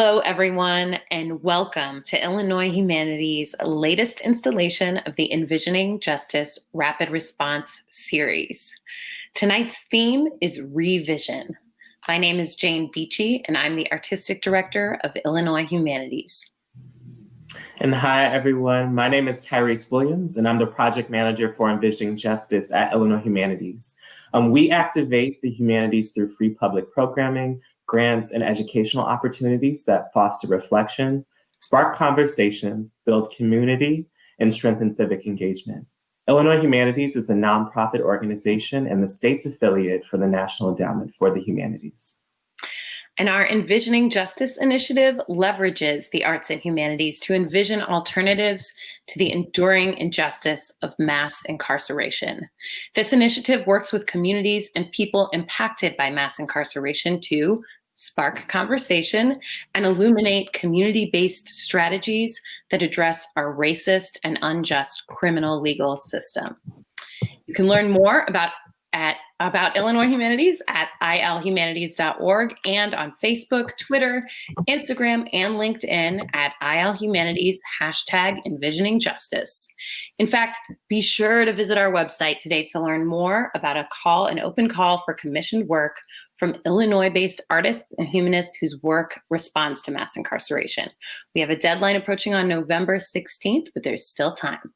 Hello, everyone, and welcome to Illinois Humanities' latest installation of the Envisioning Justice Rapid Response series. Tonight's theme is revision. My name is Jane Beachy, and I'm the Artistic Director of Illinois Humanities. And hi, everyone. My name is Tyrese Williams, and I'm the Project Manager for Envisioning Justice at Illinois Humanities. We activate the humanities through free public programming, grants, and educational opportunities that foster reflection, spark conversation, build community, and strengthen civic engagement. Illinois Humanities is a nonprofit organization and the state's affiliate for the National Endowment for the Humanities. And our Envisioning Justice initiative leverages the arts and humanities to envision alternatives to the enduring injustice of mass incarceration. This initiative works with communities and people impacted by mass incarceration to spark conversation and illuminate community-based strategies that address our racist and unjust criminal legal system. You can learn more about Illinois Humanities at ilhumanities.org and on Facebook, Twitter, Instagram, and LinkedIn at ilhumanities #envisioningjustice. In fact, be sure to visit our website today to learn more about an open call for commissioned work from Illinois-based artists and humanists whose work responds to mass incarceration. We have a deadline approaching on November 16th, but there's still time.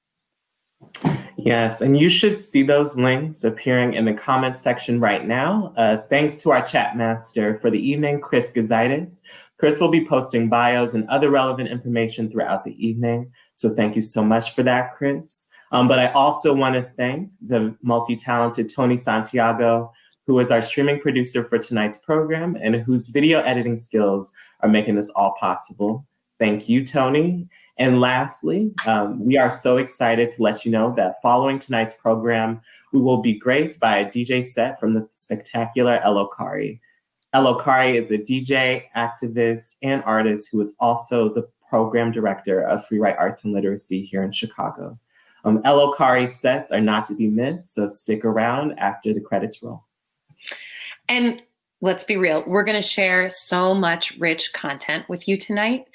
Yes, and you should see those links appearing in the comments section right now. Thanks to our chat master for the evening, Chris Gazaitis. Chris will be posting bios and other relevant information throughout the evening. So thank you so much for that, Chris. But I also want to thank the multi-talented Tony Santiago, who is our streaming producer for tonight's program and whose video editing skills are making this all possible. Thank you, Tony. And lastly, we are so excited to let you know that following tonight's program, we will be graced by a DJ set from the spectacular Elo Kari. Elo Kari is a DJ, activist, and artist who is also the program director of Free Right Arts and Literacy here in Chicago. Elo Kari's sets are not to be missed, so stick around after the credits roll. And let's be real, we're going to share so much rich content with you tonight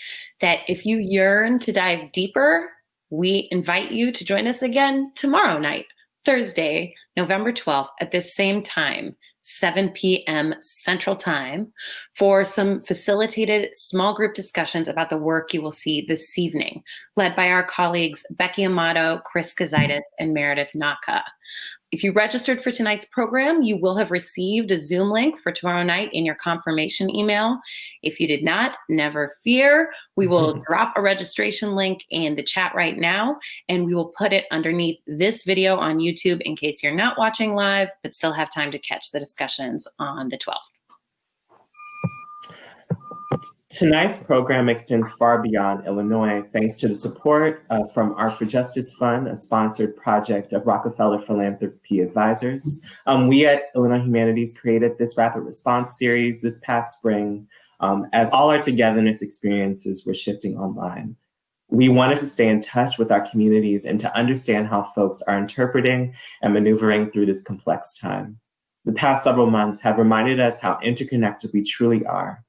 that if you yearn to dive deeper, we invite you to join us again tomorrow night, Thursday, November 12th at this same time, 7 p.m. Central Time, for some facilitated small group discussions about the work you will see this evening, led by our colleagues Becky Amato, Chris Gazaitis, and Meredith Naka. If you registered for tonight's program, you will have received a Zoom link for tomorrow night in your confirmation email. If you did not, never fear. We will drop a registration link in the chat right now, and we will put it underneath this video on YouTube in case you're not watching live, but still have time to catch the discussions on the 12th. Tonight's program extends far beyond Illinois, thanks to the support from Art for Justice Fund, a sponsored project of Rockefeller Philanthropy Advisors. We at Illinois Humanities created this rapid response series this past spring as all our togetherness experiences were shifting online. We wanted to stay in touch with our communities and to understand how folks are interpreting and maneuvering through this complex time. The past several months have reminded us how interconnected we truly are,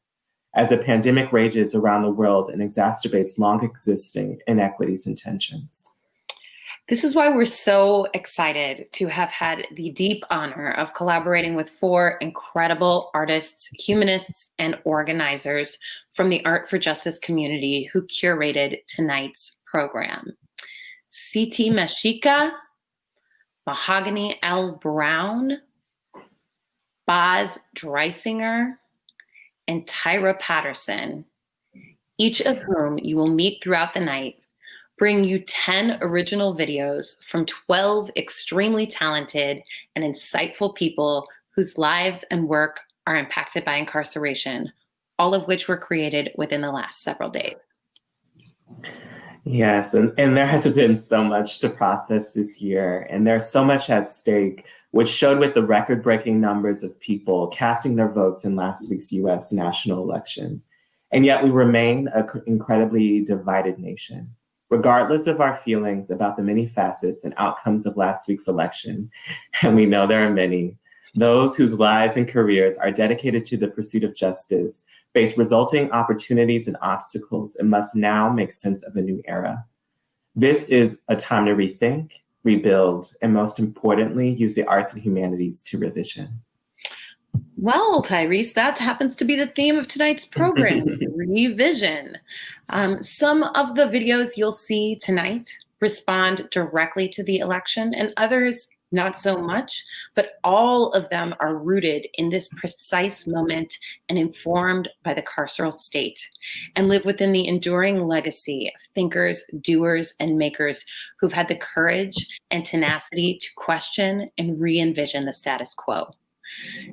as the pandemic rages around the world and exacerbates long existing inequities and tensions. This is why we're so excited to have had the deep honor of collaborating with 4 incredible artists, humanists, and organizers from the Art for Justice community who curated tonight's program. C.T. Mexica, Mahogany L. Browne, Baz Dreisinger, and Tyra Patterson, each of whom you will meet throughout the night, bring you 10 original videos from 12 extremely talented and insightful people whose lives and work are impacted by incarceration, all of which were created within the last several days. Yes, and there has been so much to process this year, and there's so much at stake, which showed with the record-breaking numbers of people casting their votes in last week's US national election. And yet we remain an incredibly divided nation. Regardless of our feelings about the many facets and outcomes of last week's election, and we know there are many, Those whose lives and careers are dedicated to the pursuit of justice face resulting opportunities and obstacles and must now make sense of a new era. This is a time to rethink, rebuild, and most importantly, use the arts and humanities to revision. Well, Tyrese, that happens to be the theme of tonight's program, revision. Some of the videos you'll see tonight respond directly to the election, and others not so much, but all of them are rooted in this precise moment and informed by the carceral state, and live within the enduring legacy of thinkers, doers, and makers who've had the courage and tenacity to question and re-envision the status quo.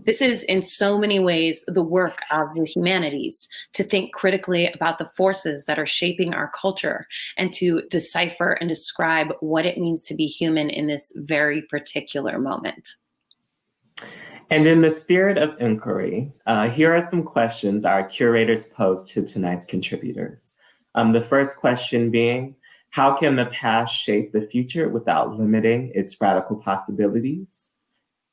This is in so many ways the work of the humanities, to think critically about the forces that are shaping our culture and to decipher and describe what it means to be human in this very particular moment. And in the spirit of inquiry, here are some questions our curators posed to tonight's contributors. The first question being, how can the past shape the future without limiting its radical possibilities?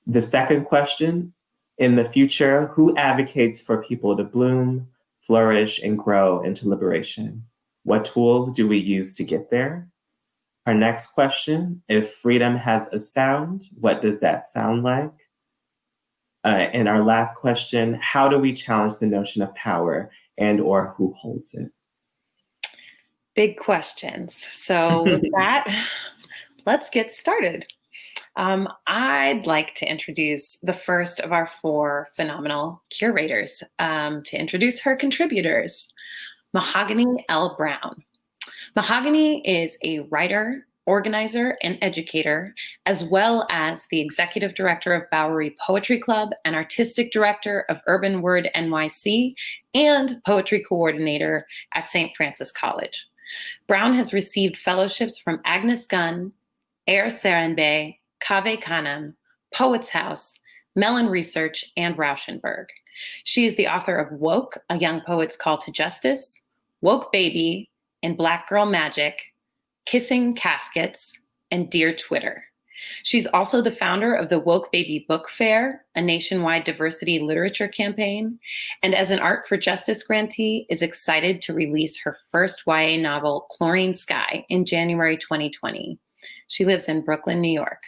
The second question, in the future, who advocates for people to bloom, flourish, and grow into liberation? What tools do we use to get there? Our next question, if freedom has a sound, what does that sound like? And our last question, how do we challenge the notion of power and or who holds it? Big questions. So with that, let's get started. I'd like to introduce the first of our four phenomenal curators, to introduce her contributors, Mahogany L. Browne. Mahogany is a writer, organizer, and educator, as well as the executive director of Bowery Poetry Club and artistic director of Urban Word NYC and poetry coordinator at St. Francis College. Browne has received fellowships from Agnes Gunn, Air Serenbe, Cave Canem, Poets House, Mellon Research, and Rauschenberg. She is the author of Woke, A Young Poet's Call to Justice, Woke Baby, and Black Girl Magic, Kissing Caskets, and Dear Twitter. She's also the founder of the Woke Baby Book Fair, a nationwide diversity literature campaign, and as an Art for Justice grantee, is excited to release her first YA novel, Chlorine Sky, in January 2020. She lives in Brooklyn, New York.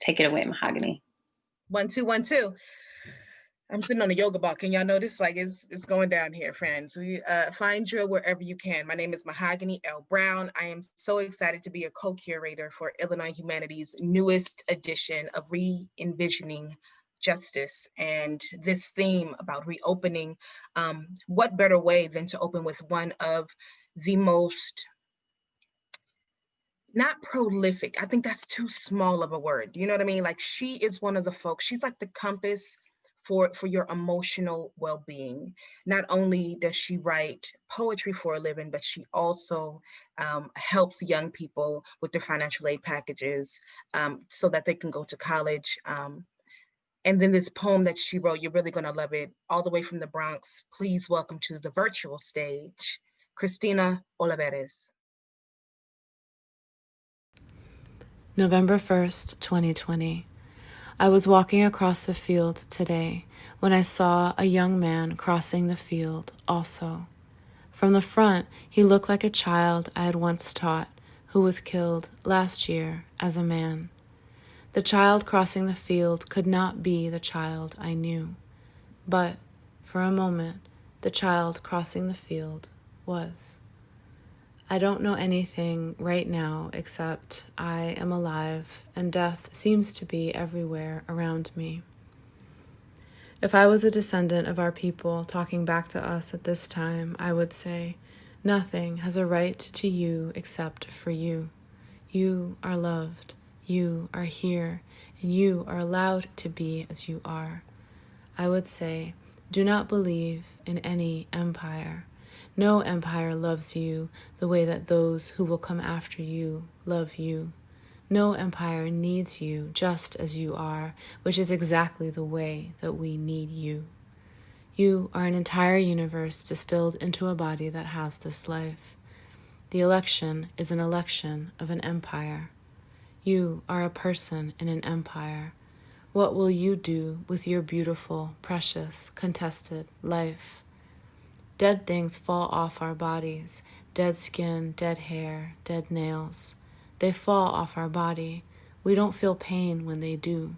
Take it away, Mahogany. 1, 2, 1, 2. I'm sitting on a yoga ball. Can y'all notice? Like it's going down here, friends. We find drill wherever you can. My name is Mahogany L. Browne. I am so excited to be a co-curator for Illinois Humanities' newest edition of Re-Envisioning Justice. And this theme about reopening, what better way than to open with one of the most, not prolific, I think that's too small of a word. You know what I mean? Like, she is one of the folks, she's like the compass for your emotional well-being. Not only does she write poetry for a living, but she also helps young people with their financial aid packages so that they can go to college. And then this poem that she wrote, you're really gonna love it, all the way from the Bronx. Please welcome to the virtual stage, Christina Olivares. November 1st, 2020. I was walking across the field today when I saw a young man crossing the field also. From the front, he looked like a child I had once taught who was killed last year as a man. The child crossing the field could not be the child I knew, but for a moment, the child crossing the field was. I don't know anything right now except I am alive and death seems to be everywhere around me. If I was a descendant of our people talking back to us at this time, I would say, nothing has a right to you except for you. You are loved, you are here, and you are allowed to be as you are. I would say, do not believe in any empire. No empire loves you the way that those who will come after you love you. No empire needs you just as you are, which is exactly the way that we need you. You are an entire universe distilled into a body that has this life. The election is an election of an empire. You are a person in an empire. What will you do with your beautiful, precious, contested life? Dead things fall off our bodies, dead skin, dead hair, dead nails. They fall off our body. We don't feel pain when they do.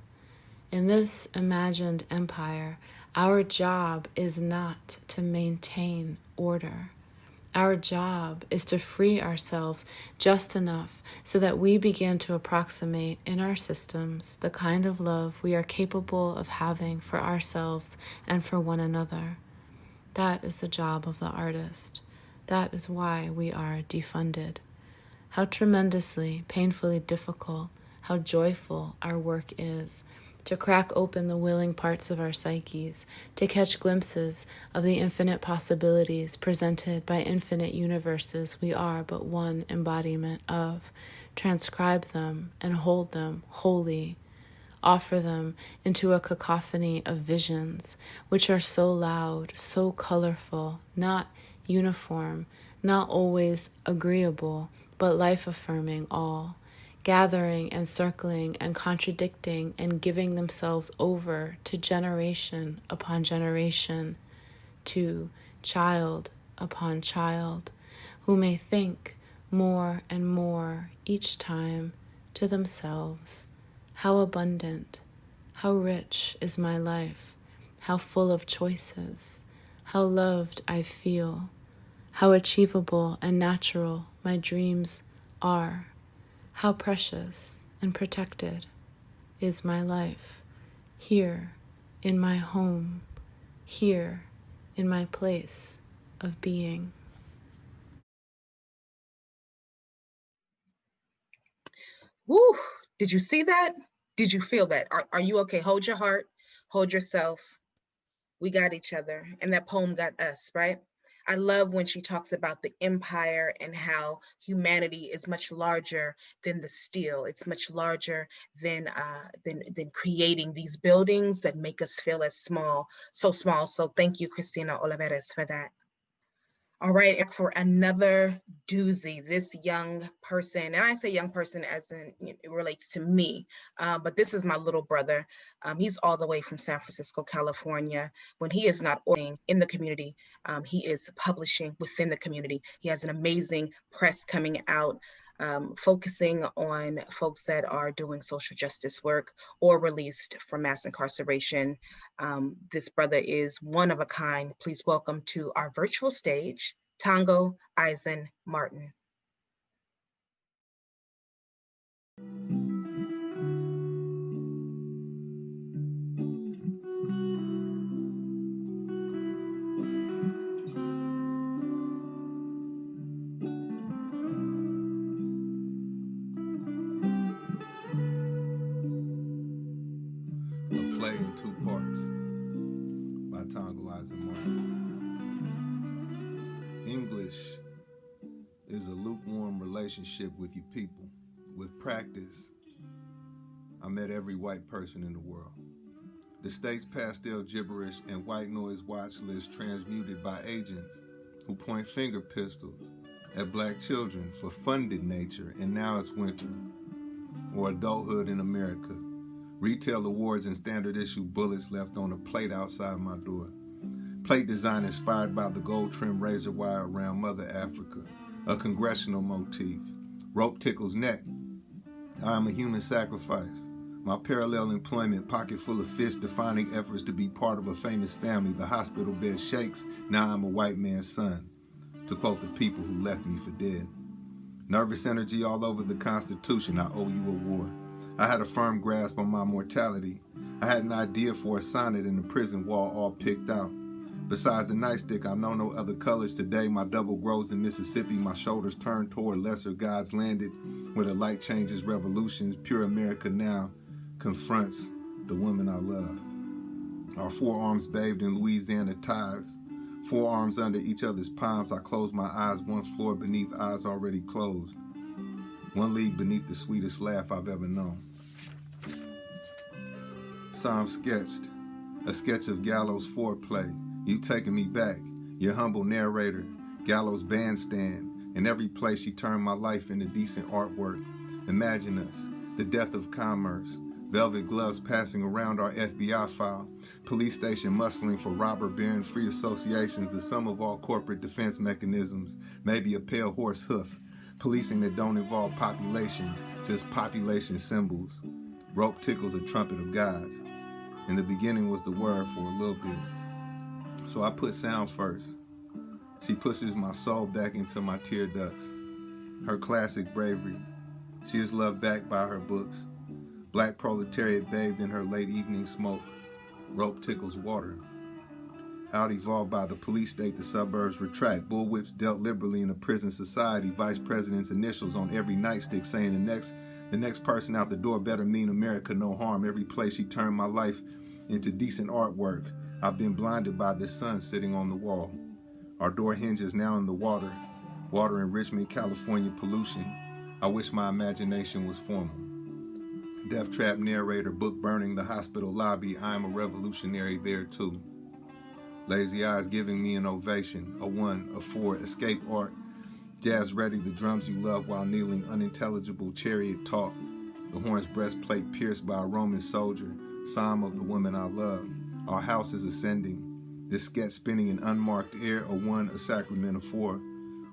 In this imagined empire, our job is not to maintain order. Our job is to free ourselves just enough so that we begin to approximate in our systems the kind of love we are capable of having for ourselves and for one another. That is the job of the artist. That is why we are defunded. How tremendously, painfully difficult, how joyful our work is, to crack open the willing parts of our psyches, to catch glimpses of the infinite possibilities presented by infinite universes we are but one embodiment of, transcribe them and hold them wholly, offer them into a cacophony of visions, which are so loud, so colorful, not uniform, not always agreeable, but life-affirming all, gathering and circling and contradicting and giving themselves over to generation upon generation, to child upon child, who may think more and more each time to themselves, how abundant, how rich is my life, how full of choices, how loved I feel, how achievable and natural my dreams are. How precious and protected is my life, here in my home, here in my place of being. Woo! Did you see that? Did you feel that? Are you okay? Hold your heart, hold yourself. We got each other, and that poem got us, right? I love when she talks about the empire and how humanity is much larger than the steel. It's much larger than creating these buildings that make us feel as small, so small. So thank you, Christina Olivares, for that. All right, and for another doozy, this young person, and I say young person as in it relates to me, but this is my little brother. He's all the way from San Francisco, California. When he is not working in the community, he is publishing within the community. He has an amazing press coming out, focusing on folks that are doing social justice work or released from mass incarceration. This brother is one of a kind. Please welcome to our virtual stage, Tongo Eisen Martin. A play in two parts by Tongo Eisen Martin. English is a lukewarm relationship with your people. With practice, I met every white person in the world. The state's pastel gibberish and white noise watch list transmuted by agents who point finger pistols at black children for funded nature, and now it's winter, or adulthood in America. Retail awards and standard issue bullets left on a plate outside my door. Plate design inspired by the gold-trimmed razor wire around Mother Africa, a congressional motif. Rope tickles neck. I am a human sacrifice. My parallel employment, pocket full of fists, defining efforts to be part of a famous family. The hospital bed shakes. Now I'm a white man's son, to quote the people who left me for dead. Nervous energy all over the Constitution. I owe you a war. I had a firm grasp on my mortality. I had an idea for a sonnet in the prison wall all picked out. Besides the nightstick, I know no other colors today. My double grows in Mississippi. My shoulders turn toward lesser gods landed, where the light changes revolutions. Pure America now confronts the women I love. Our forearms bathed in Louisiana tides. Forearms under each other's palms. I close my eyes, one floor beneath eyes already closed. One league beneath the sweetest laugh I've ever known. Psalm sketched, a sketch of gallows foreplay. You've taken me back, your humble narrator, gallows bandstand. In every place you turn my life into decent artwork. Imagine us, the death of commerce, Velvet gloves passing around our FBI file. Police station muscling for robber baron free associations, the sum of all corporate defense mechanisms, maybe a pale horse hoof. Policing that don't involve populations, just population symbols. Rope tickles a trumpet of gods. In the beginning was the word for a little bit. So I put sound first. She pushes my soul back into my tear ducts. Her classic bravery. She is loved back by her books. Black proletariat bathed in her late evening smoke. Rope tickles water. Out evolved by the police state, the suburbs retract. Bullwhips dealt liberally in a prison society. Vice president's initials on every nightstick saying the next person out the door better mean America no harm. Every place she turned my life into decent artwork. I've been blinded by the sun sitting on the wall. Our door hinges now in the water. Water in Richmond, California pollution. I wish my imagination was formal. Death trap narrator, book burning the hospital lobby. I am a revolutionary there too. Lazy eyes giving me an ovation. A 1, a 4, escape art. Jazz ready, the drums you love while kneeling. Unintelligible chariot talk. The horn's breastplate pierced by a Roman soldier. Psalm of the woman I love. Our house is ascending. This sketch spinning in unmarked air. A 1, a sacrament. A 4.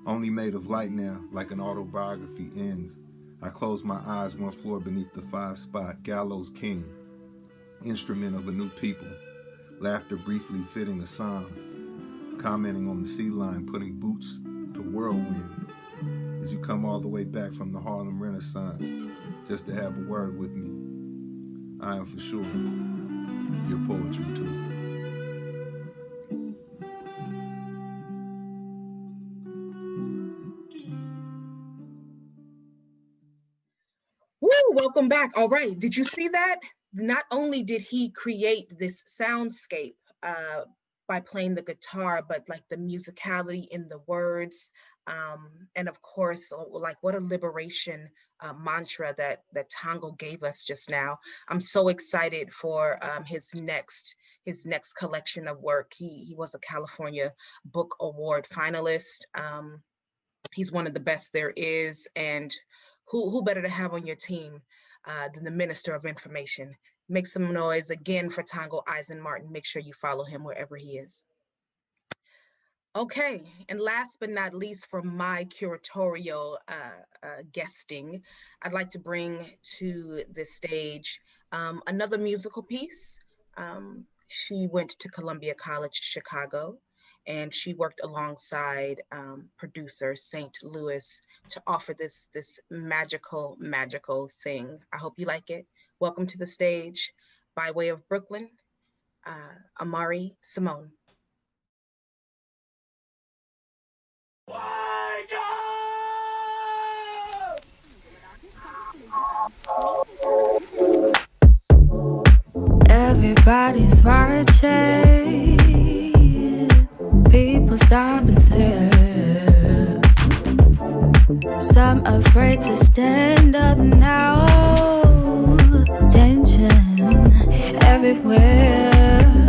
Only made of light now, like an autobiography ends. I close my eyes, 1 floor beneath the 5 spot. Gallows king. Instrument of a new people. Laughter briefly fitting a psalm. Commenting on the sea line, putting boots to whirlwind. As you come all the way back from the Harlem Renaissance, just to have a word with me. I am for sure your poetry too. Woo, welcome back. All right, did you see that? Not only did he create this soundscape by playing the guitar, but like the musicality in the words, and of course, like what a liberation mantra that Tango gave us just now. I'm so excited for his next collection of work. He was a California Book Award finalist. He's one of the best there is, and who better to have on your team than the Minister of Information. Make some noise again for Tango Eisenmartin. Make sure you follow him wherever he is. Okay, and last but not least, for my curatorial guesting, I'd like to bring to the stage another musical piece. She went to Columbia College, Chicago, and she worked alongside producer St. Louis to offer this magical thing. I hope you like it. Welcome to the stage, by way of Brooklyn, Amare Symone. Wake up! Everybody's watching. People stop and stare. Some afraid to stand up now. Tension everywhere.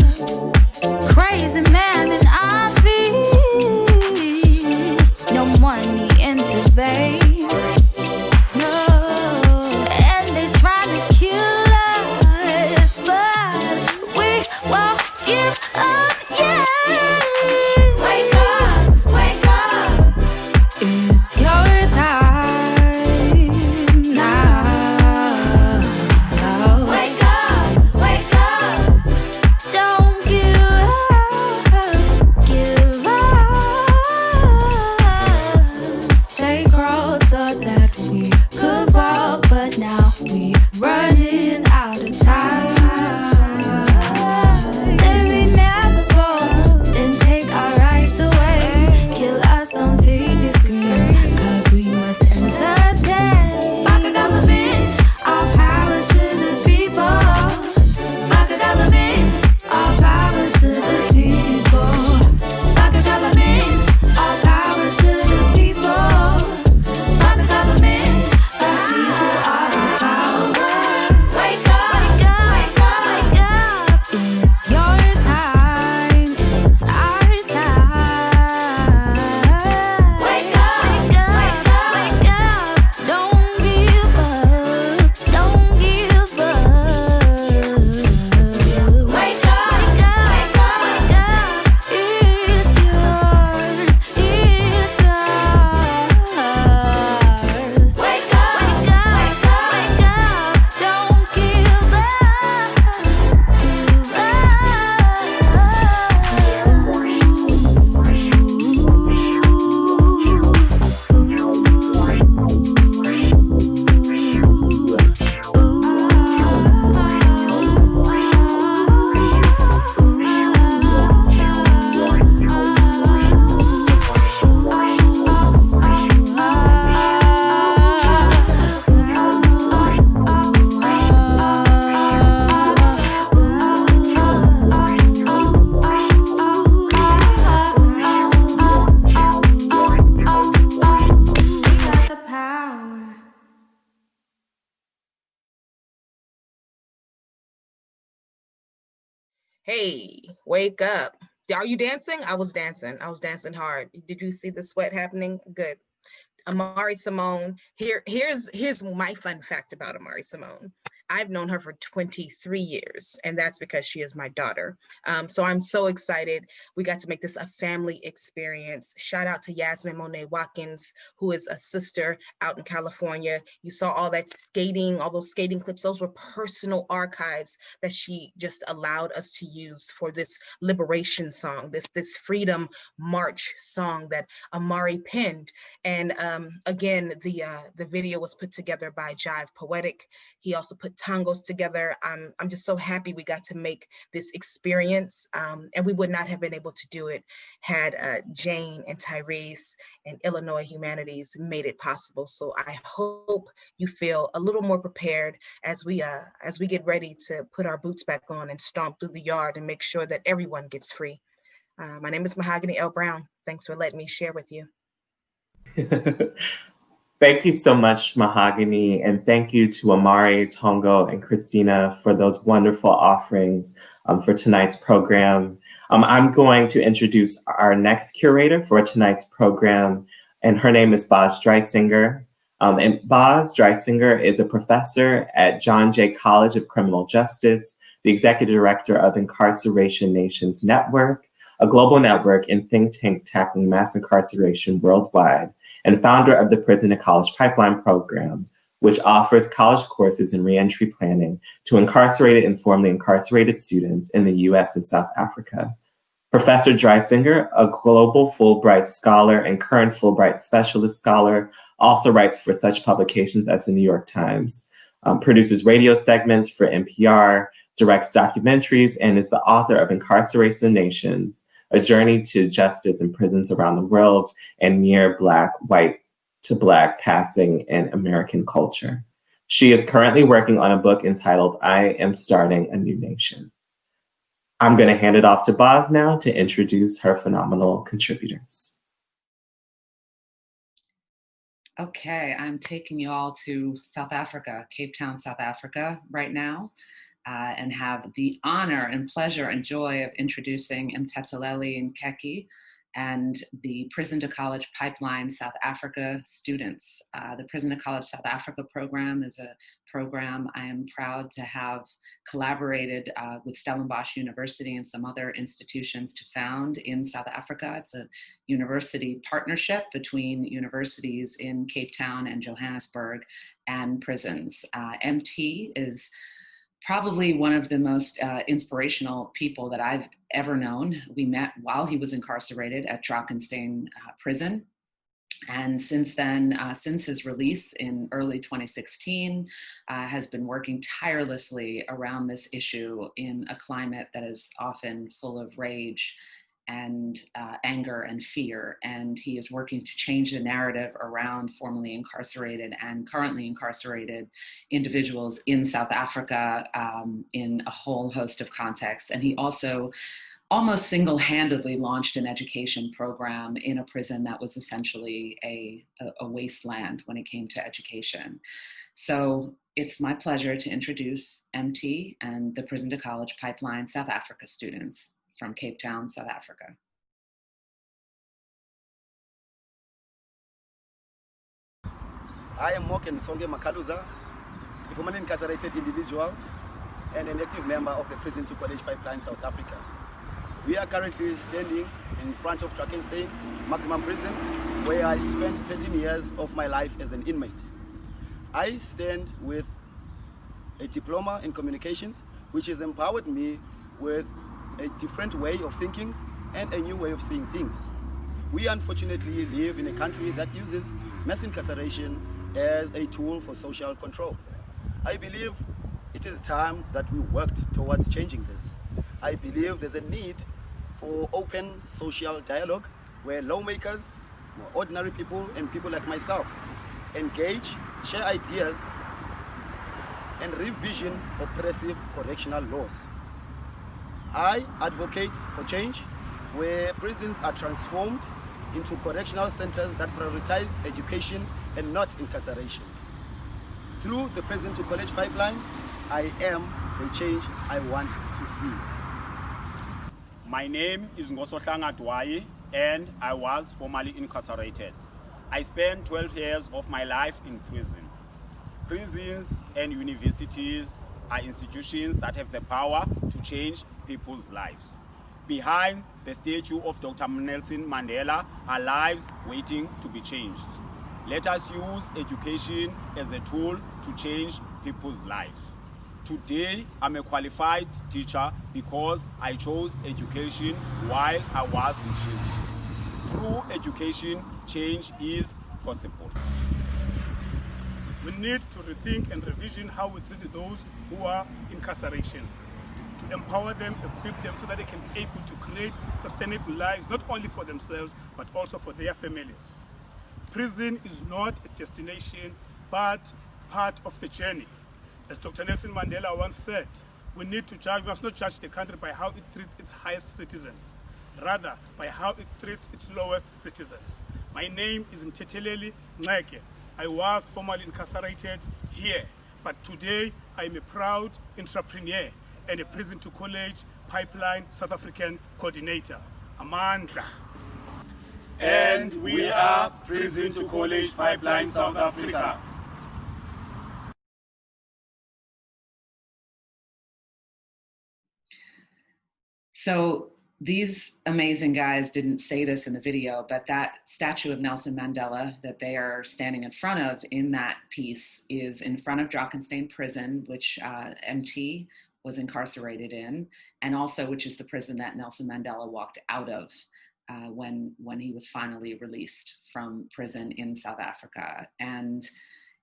Crazy man in office. No money in the bank. No, and they trying to kill us, but we won't give up. Yeah. Wake up, wake up. It's your time now. Wake up, wake up. Don't give up, give up. They crawl Hey, wake up. Are you dancing? I was dancing. I was dancing hard. Did you see the sweat happening? Good. Amare Symone. Here's my fun fact about Amare Symone. I've known her for 23 years, and that's because she is my daughter. So I'm so excited. We got to make this a family experience. Shout out to Yasmin Monet Watkins, who is a sister out in California. You saw all that skating, all those skating clips. Those were personal archives that she just allowed us to use for this liberation song, this freedom march song that Amare penned. And again, the video was put together by Jive Poetic. He also put tangos together. I'm just so happy we got to make this experience, and we would not have been able to do it had Jane and Tyrese and Illinois Humanities made it possible. So I hope you feel a little more prepared as we get ready to put our boots back on and stomp through the yard and make sure that everyone gets free. My name is Mahogany L. Browne. Thanks for letting me share with you. Thank you so much, Mahogany, and thank you to Amare, Tongo, and Christina for those wonderful offerings for tonight's program. I'm going to introduce our next curator for tonight's program, and her name is Baz Dreisinger. And Baz Dreisinger is a professor at John Jay College of Criminal Justice, the executive director of Incarceration Nations Network, a global network and think tank tackling mass incarceration worldwide, and founder of the Prison to College Pipeline Program, which offers college courses in reentry planning to incarcerated and formerly incarcerated students in the US and South Africa. Professor Dreisinger, a global Fulbright scholar and current Fulbright specialist scholar, also writes for such publications as the New York Times, produces radio segments for NPR, directs documentaries, and is the author of Incarceration Nations, A Journey to Justice in Prisons Around the World and Near Black, White to Black Passing in American Culture. She is currently working on a book entitled I Am Starting a New Nation. I'm going to hand it off to Baz now to introduce her phenomenal contributors. Okay, I'm taking you all to South Africa, Cape Town, South Africa right now. And have the honor and pleasure and joy of introducing Mthemtheleli Ngxeke and the Prison to College Pipeline South Africa students. The Prison to College South Africa program is a program I am proud to have collaborated with Stellenbosch University and some other institutions to found in South Africa. It's a university partnership between universities in Cape Town and Johannesburg and prisons. MT is probably one of the most inspirational people that I've ever known. We met while he was incarcerated at Drakenstein prison. And since then, since his release in early 2016, has been working tirelessly around this issue in a climate that is often full of rage and anger and fear. And he is working to change the narrative around formerly incarcerated and currently incarcerated individuals in South Africa in a whole host of contexts. And he also almost single-handedly launched an education program in a prison that was essentially a wasteland when it came to education. So it's my pleasure to introduce MT and the Prison to College Pipeline South Africa students from Cape Town, South Africa. I am Moken Songe Makaluza, a formerly incarcerated individual and an active member of the Prison to College Pipeline South Africa. We are currently standing in front of Drakenstein Maximum Prison, where I spent 13 years of my life as an inmate. I stand with a diploma in communications, which has empowered me with a different way of thinking and a new way of seeing things. We unfortunately live in a country that uses mass incarceration as a tool for social control. I believe it is time that we worked towards changing this. I believe there's a need for open social dialogue where lawmakers, ordinary people, and people like myself engage, share ideas, and revision oppressive correctional laws. I advocate for change where prisons are transformed into correctional centers that prioritize education and not incarceration. Through the Prison to College Pipeline, I am the change I want to see. My name is Ngosohlanga Dwai, and I was formerly incarcerated. I spent 12 years of my life in prison. Prisons and universities are institutions that have the power to change people's lives. Behind the statue of Dr. Nelson Mandela are lives waiting to be changed. Let us use education as a tool to change people's lives. Today, I'm a qualified teacher because I chose education while I was in prison. Through education, change is possible. We need to rethink and revision how we treat those who are incarceration, to empower them, equip them so that they can be able to create sustainable lives, not only for themselves, but also for their families. Prison is not a destination, but part of the journey. As Dr. Nelson Mandela once said, we must not judge the country by how it treats its highest citizens, rather by how it treats its lowest citizens. My name is Mthemtheleli Ngxeke. I was formerly incarcerated here, but today I am a proud entrepreneur and a Prison to College Pipeline South African coordinator. Amandla. And we are Prison to College Pipeline South Africa. So these amazing guys didn't say this in the video, but that statue of Nelson Mandela that they are standing in front of in that piece is in front of Drakenstein Prison, which MT was incarcerated in, and also which is the prison that Nelson Mandela walked out of when he was finally released from prison in South Africa. And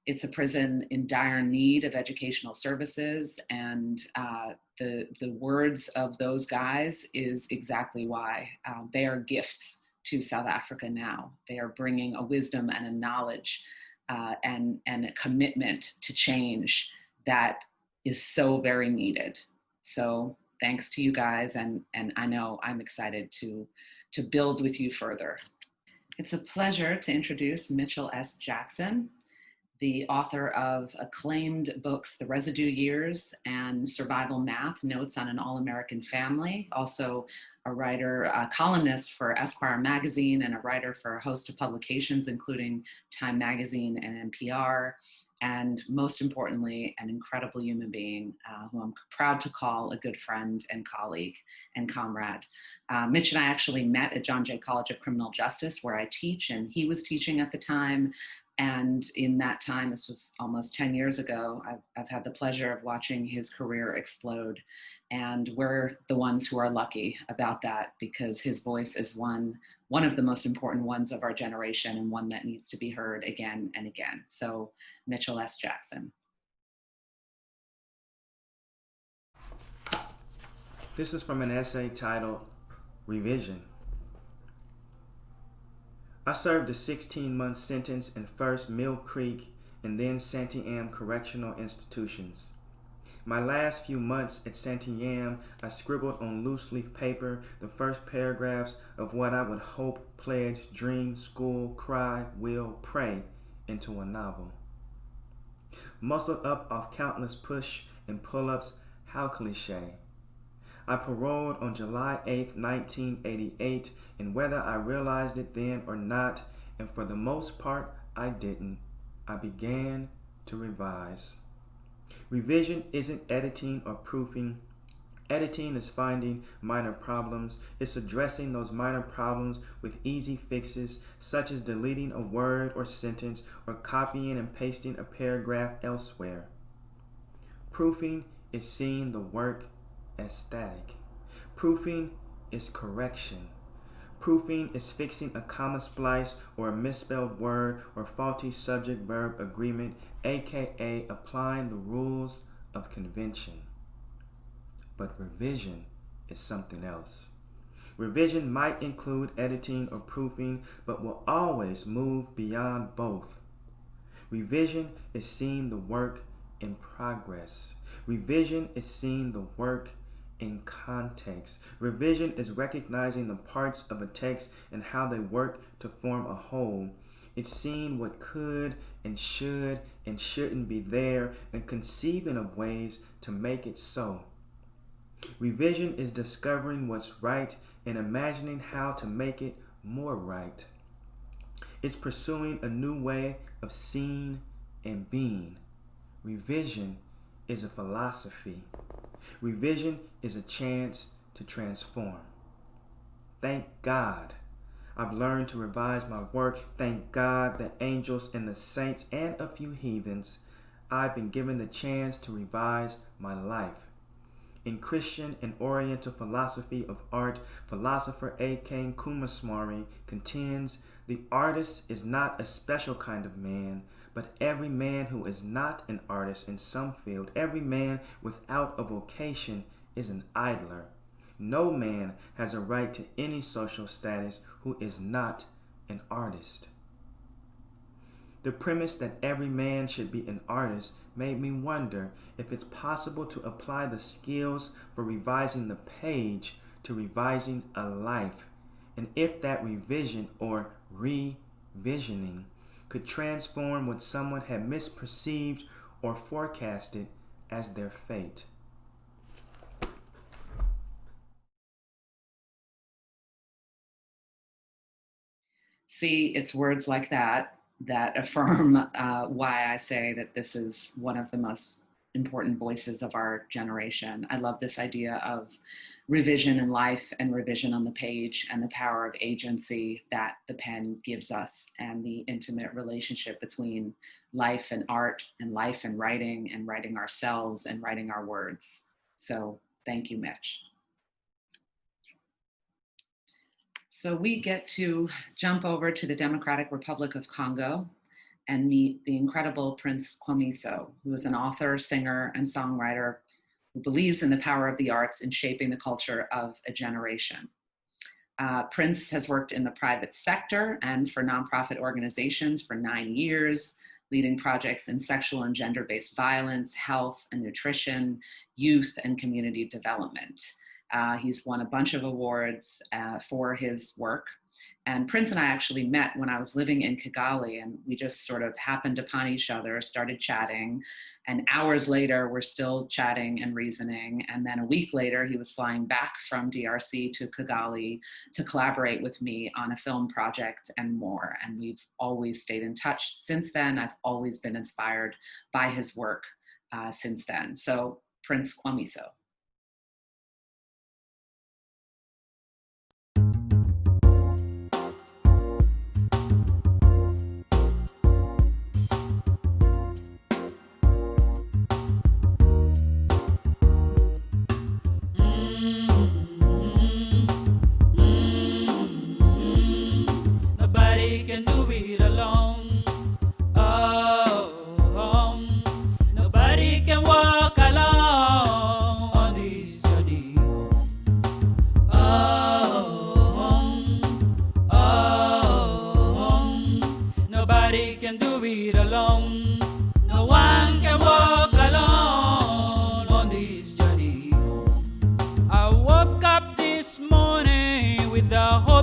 it's a prison in dire need of educational services, and the words of those guys is exactly why they are gifts to South Africa now. They are bringing a wisdom and a knowledge and a commitment to change that is so very needed. So thanks to you guys, and I know I'm excited to build with you further. It's a pleasure to introduce Mitchell S. Jackson, the author of acclaimed books, The Residue Years and Survival Math, Notes on an All-American Family, also a writer, a columnist for Esquire magazine, and a writer for a host of publications, including Time Magazine and NPR, and most importantly, an incredible human being who I'm proud to call a good friend and colleague and comrade. Mitch and I actually met at John Jay College of Criminal Justice, where I teach, and he was teaching at the time. And in that time, this was almost 10 years ago, I've had the pleasure of watching his career explode. And we're the ones who are lucky about that, because his voice is one of the most important ones of our generation, and one that needs to be heard again and again. So Mitchell S. Jackson. This is from an essay titled Revision. I served a 16-month sentence in first Mill Creek and then Santiam Correctional Institutions. My last few months at Santiam, I scribbled on loose-leaf paper the first paragraphs of what I would hope, pledge, dream, school, cry, will, pray into a novel. Muscled up off countless push and pull-ups, how cliche. I paroled on July 8, 1988, and whether I realized it then or not, and for the most part I didn't, I began to revise. Revision isn't editing or proofing. Editing is finding minor problems. It's addressing those minor problems with easy fixes, such as deleting a word or sentence or copying and pasting a paragraph elsewhere. Proofing is seeing the work as static. Proofing is correction. Proofing is fixing a comma splice or a misspelled word or faulty subject-verb agreement, aka applying the rules of convention. But revision is something else. Revision might include editing or proofing, but will always move beyond both. Revision is seeing the work in progress. Revision is seeing the work in context. Revision is recognizing the parts of a text and how they work to form a whole. It's seeing what could and should and shouldn't be there and conceiving of ways to make it so. Revision is discovering what's right and imagining how to make it more right. It's pursuing a new way of seeing and being. Revision is a philosophy. Revision is a chance to transform. Thank God I've learned to revise my work. Thank God the angels and the saints and a few heathens, I've been given the chance to revise my life. In Christian and Oriental philosophy of art, philosopher A.K. Kumaswamy contends the artist is not a special kind of man, but every man who is not an artist in some field, every man without a vocation is an idler. No man has a right to any social status who is not an artist. The premise that every man should be an artist made me wonder if it's possible to apply the skills for revising the page to revising a life, and if that revision or revisioning could transform what someone had misperceived or forecasted as their fate. See, it's words like that that affirm why I say that this is one of the most important voices of our generation. I love this idea of revision in life and revision on the page and the power of agency that the pen gives us, and the intimate relationship between life and art and life and writing ourselves and writing our words. So thank you, Mitch. So we get to jump over to the Democratic Republic of Congo and meet the incredible Prince Kwamiso, who is an author, singer, and songwriter who believes in the power of the arts in shaping the culture of a generation. Prince has worked in the private sector and for nonprofit organizations for 9 years, leading projects in sexual and gender-based violence, health and nutrition, youth and community development. He's won a bunch of awards for his work. And Prince and I actually met when I was living in Kigali, and we just sort of happened upon each other, started chatting, and hours later, we're still chatting and reasoning. And then a week later, he was flying back from DRC to Kigali to collaborate with me on a film project and more. And we've always stayed in touch since then. I've always been inspired by his work since then. So Prince Kwamiso.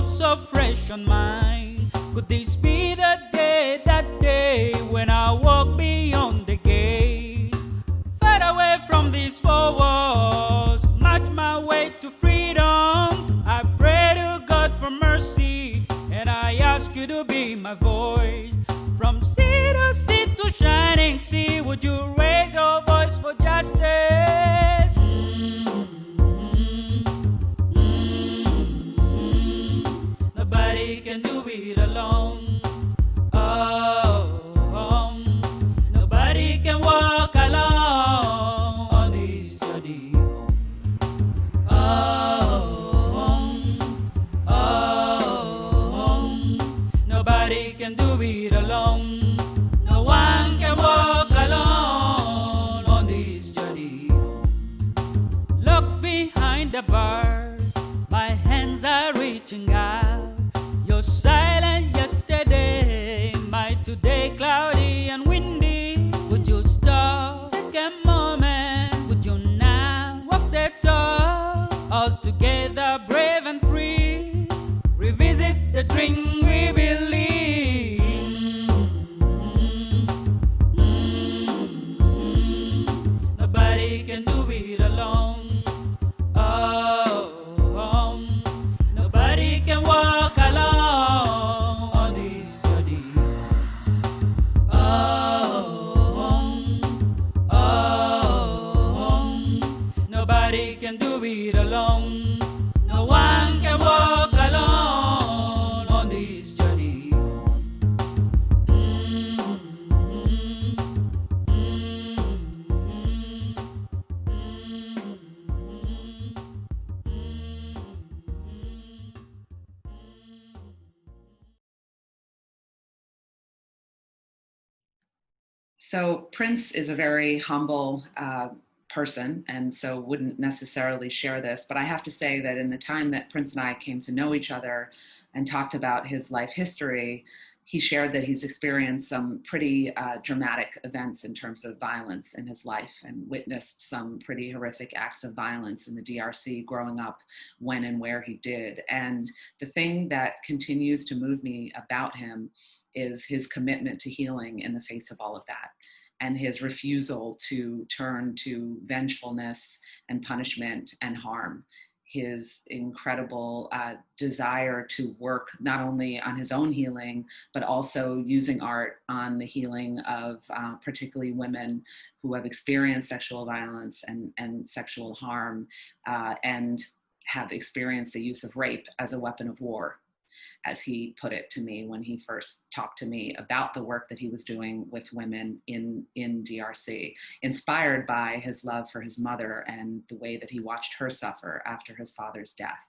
So fresh on mine. Could this be the day, that day when I walk beyond the gates, far away from these four walls, march my way to freedom? I pray to God for mercy, and I ask you to be my voice. From sea to shining sea, would you raise your voice for justice? Nobody can do it alone. Nobody can walk alone on this journey. Nobody can do it alone. No one can walk alone on this journey. Look behind the bars, my hands are reaching out. You're silent yesterday, my today cloudy and windy. Would you stop, take a moment? Would you now walk the talk? All together, brave and free, revisit the dream we believe. Nobody can do it alone. So Prince is a very humble person, and so wouldn't necessarily share this. But I have to say that in the time that Prince and I came to know each other and talked about his life history, he shared that he's experienced some pretty dramatic events in terms of violence in his life and witnessed some pretty horrific acts of violence in the DRC growing up when and where he did. And the thing that continues to move me about him is his commitment to healing in the face of all of that, and his refusal to turn to vengefulness and punishment and harm. His incredible desire to work not only on his own healing, but also using art on the healing of particularly women who have experienced sexual violence and sexual harm, and have experienced the use of rape as a weapon of war, as he put it to me when he first talked to me about the work that he was doing with women in DRC, inspired by his love for his mother and the way that he watched her suffer after his father's death.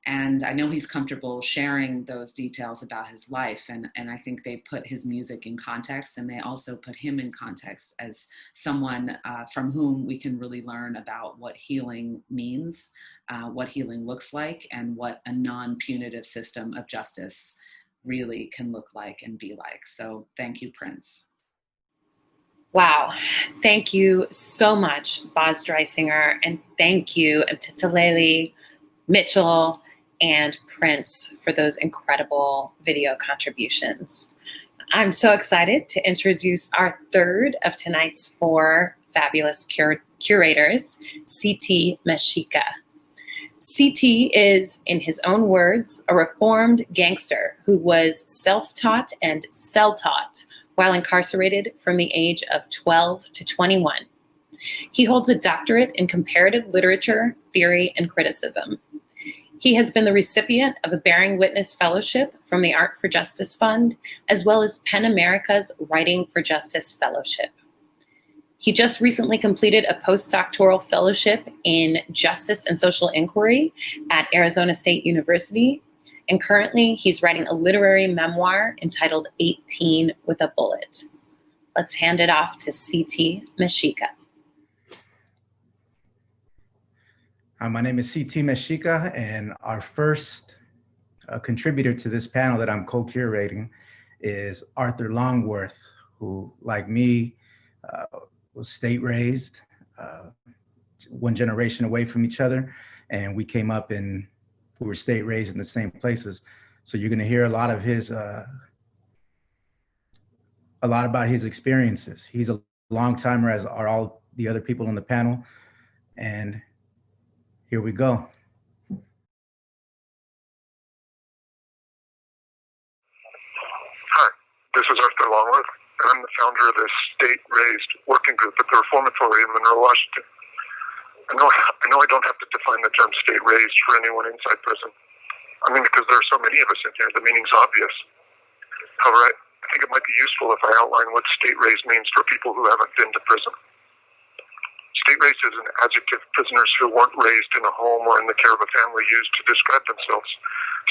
And I know he's comfortable sharing those details about his life. And I think they put his music in context, and they also put him in context as someone from whom we can really learn about what healing means, what healing looks like, and what a non-punitive system of justice really can look like and be like. So thank you, Prince. Wow. Thank you so much, Baz Dreisinger, and thank you, Mthemtheleli, Mitchell, and Prince for those incredible video contributions. I'm so excited to introduce our third of tonight's four fabulous curators, C.T. Ngxeke. C.T. is, in his own words, a reformed gangster who was self-taught and cell-taught while incarcerated from the age of 12 to 21. He holds a doctorate in comparative literature, theory, and criticism. He has been the recipient of a Bearing Witness Fellowship from the Art for Justice Fund, as well as PEN America's Writing for Justice Fellowship. He just recently completed a postdoctoral fellowship in Justice and Social Inquiry at Arizona State University, and currently he's writing a literary memoir entitled 18 with a Bullet. Let's hand it off to C.T. Ngxeke. Hi, my name is C.T. Ngxeke, and our first contributor to this panel that I'm co-curating is Arthur Longworth, who, like me, was state-raised, one generation away from each other, and we came up we were state-raised in the same places. So you're gonna hear a lot of his, a lot about his experiences. He's a long-timer, as are all the other people on the panel, and here we go. Hi, this is Arthur Longworth, and I'm the founder of this state-raised working group at the Reformatory in Monroe, Washington. I know I don't have to define the term state-raised for anyone inside prison. I mean, because there are so many of us in here, the meaning's obvious. However, I think it might be useful if I outline what state-raised means for people who haven't been to prison. State-raised is an adjective prisoners who weren't raised in a home or in the care of a family used to describe themselves.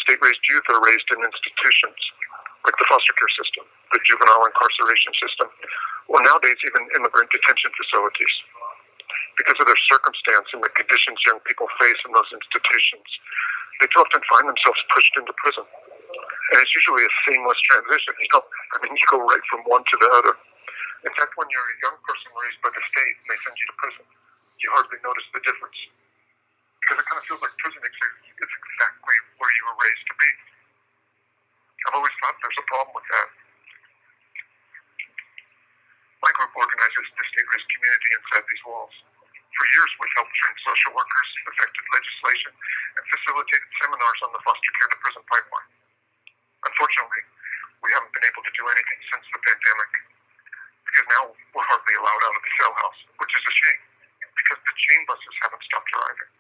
State-raised youth are raised in institutions, like the foster care system, the juvenile incarceration system, or nowadays even immigrant detention facilities. Because of their circumstance and the conditions young people face in those institutions, they too often find themselves pushed into prison. And it's usually a seamless transition. You go right from one to the other. In fact, when you're a young person raised by the state and they send you to prison, you hardly notice the difference. Because it kind of feels like prison is exactly where you were raised to be. I've always thought there's a problem with that. My group organizes the state-raised community inside these walls. For years, we've helped train social workers, effected legislation, and facilitated seminars on the foster care to prison pipeline. Unfortunately, we haven't been able to do anything since the pandemic, because now we're hardly allowed out of the cell house, which is a shame, because the chain buses haven't stopped arriving.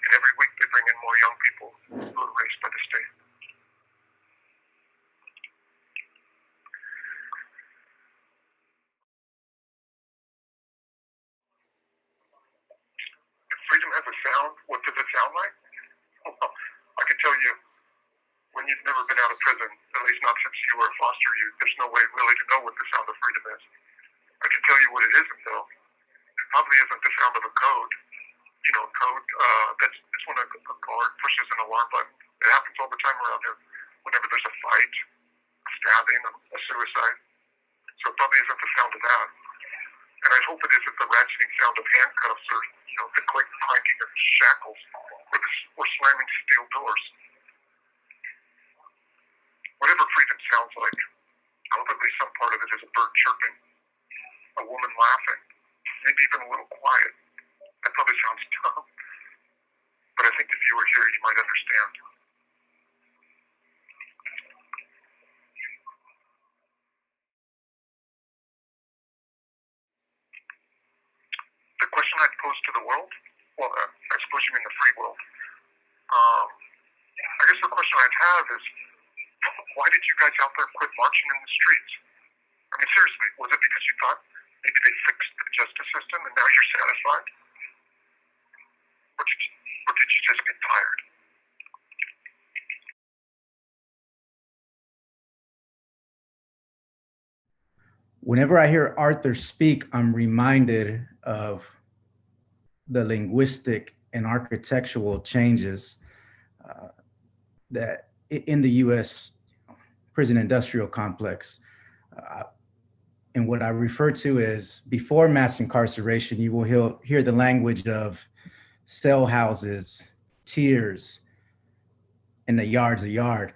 And every week they bring in more young people who are raised by the state. If freedom has a sound, what does it sound like? Well, I can tell you, when you've never been out of prison, at least not since you were a foster youth, there's no way really to know what the sound of freedom is. what it isn't, though. It probably isn't the sound of a code. You know, code, it's when a guard pushes an alarm button. It happens all the time around here. Whenever there's a fight, a stabbing, a suicide. So it probably isn't the sound of that. And I hope it isn't the ratcheting sound of handcuffs or, you know, the click clanking of shackles or slamming steel doors. Whatever freedom sounds like, probably some part of it is a bird chirping, a woman laughing, maybe even a little quiet. That probably sounds dumb, but I think if you were here, you might understand. The question I'd pose to the world, well, I suppose you mean the free world. I guess the question I'd have is, why did you guys out there quit marching in the streets? I mean, seriously, was it because you thought maybe they fixed the justice system and now you're satisfied? Or did you just get tired? Whenever I hear Arthur speak, I'm reminded of the linguistic and architectural changes that in the U.S. prison industrial complex. And what I refer to as before mass incarceration, you will hear the language of cell houses, tiers, and a yard's a yard.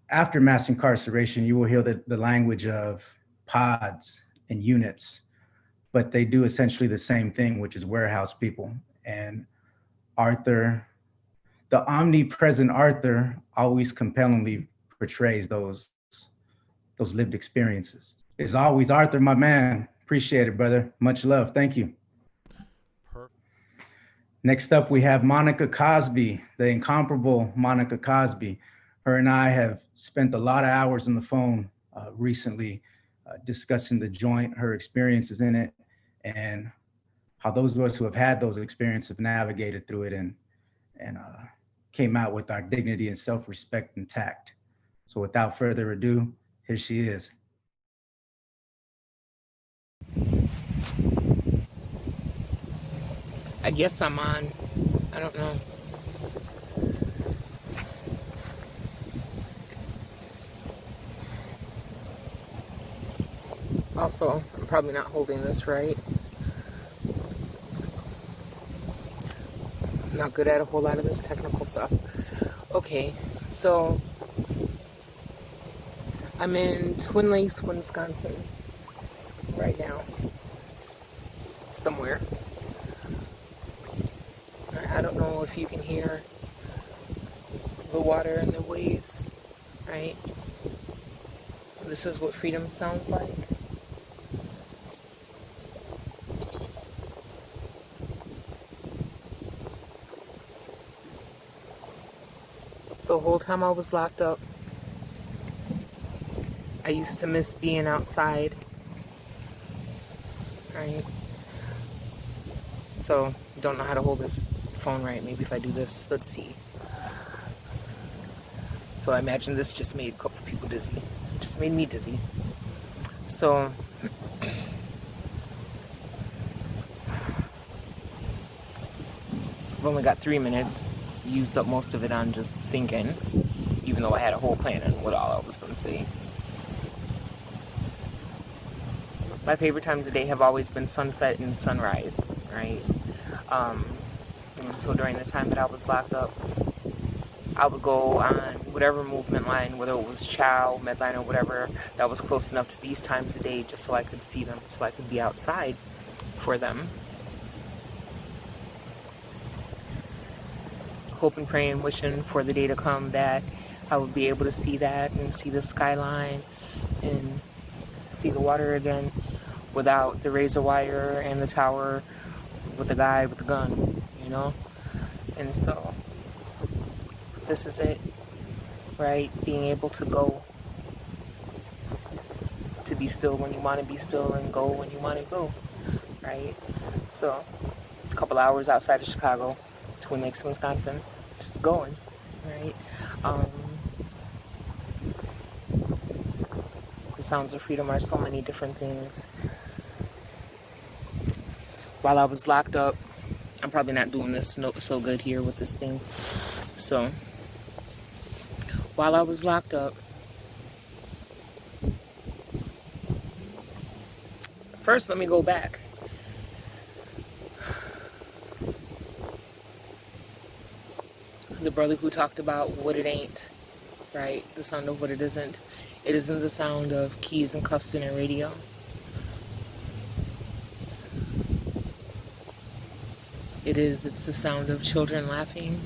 After mass incarceration, you will hear the language of pods and units, but they do essentially the same thing, which is warehouse people. And Arthur, the omnipresent Arthur, always compellingly portrays those lived experiences. As always, Arthur, my man. Appreciate it, brother. Much love. Thank you. Next up, we have Monica Cosby, the incomparable Monica Cosby. Her and I have spent a lot of hours on the phone recently discussing the joint, her experiences in it, and how those of us who have had those experiences have navigated through it and came out with our dignity and self-respect intact. So without further ado, here she is. I guess I'm on. I don't know. Also, I'm probably not holding this right. I'm not good at a whole lot of this technical stuff. Okay, so I'm in Twin Lakes, Wisconsin right now. Somewhere. I don't know if you can hear the water and the waves, right? This is what freedom sounds like. The whole time I was locked up, I used to miss being outside, right? So, don't know how to hold this phone right. Maybe if I do this, let's see. So I imagine this just made a couple people dizzy. Just made me dizzy. So I've only got 3 minutes. Used up most of it on just thinking, even though I had a whole plan on what all I was going to say. My favorite times of the day have always been sunset and sunrise, right? And so during the time that I was locked up, I would go on whatever movement line, whether it was Chow, Medline, or whatever, that was close enough to these times of day just so I could see them, so I could be outside for them. Hoping, praying, wishing for the day to come that I would be able to see that and see the skyline and see the water again without the razor wire and the tower with the guy with the gun, you know? And so this is it, right? Being able to go, to be still when you want to be still and go when you want to go, right? So a couple hours outside of Chicago, Twin Lakes, Wisconsin, just going, right? The sounds of freedom are so many different things. while I was locked up, I'm probably not doing this so good here with this thing. So, while I was locked up, first let me go back. The brother who talked about what it ain't, right? The sound of what it isn't. It isn't the sound of keys and cuffs in a radio. It's the sound of children laughing.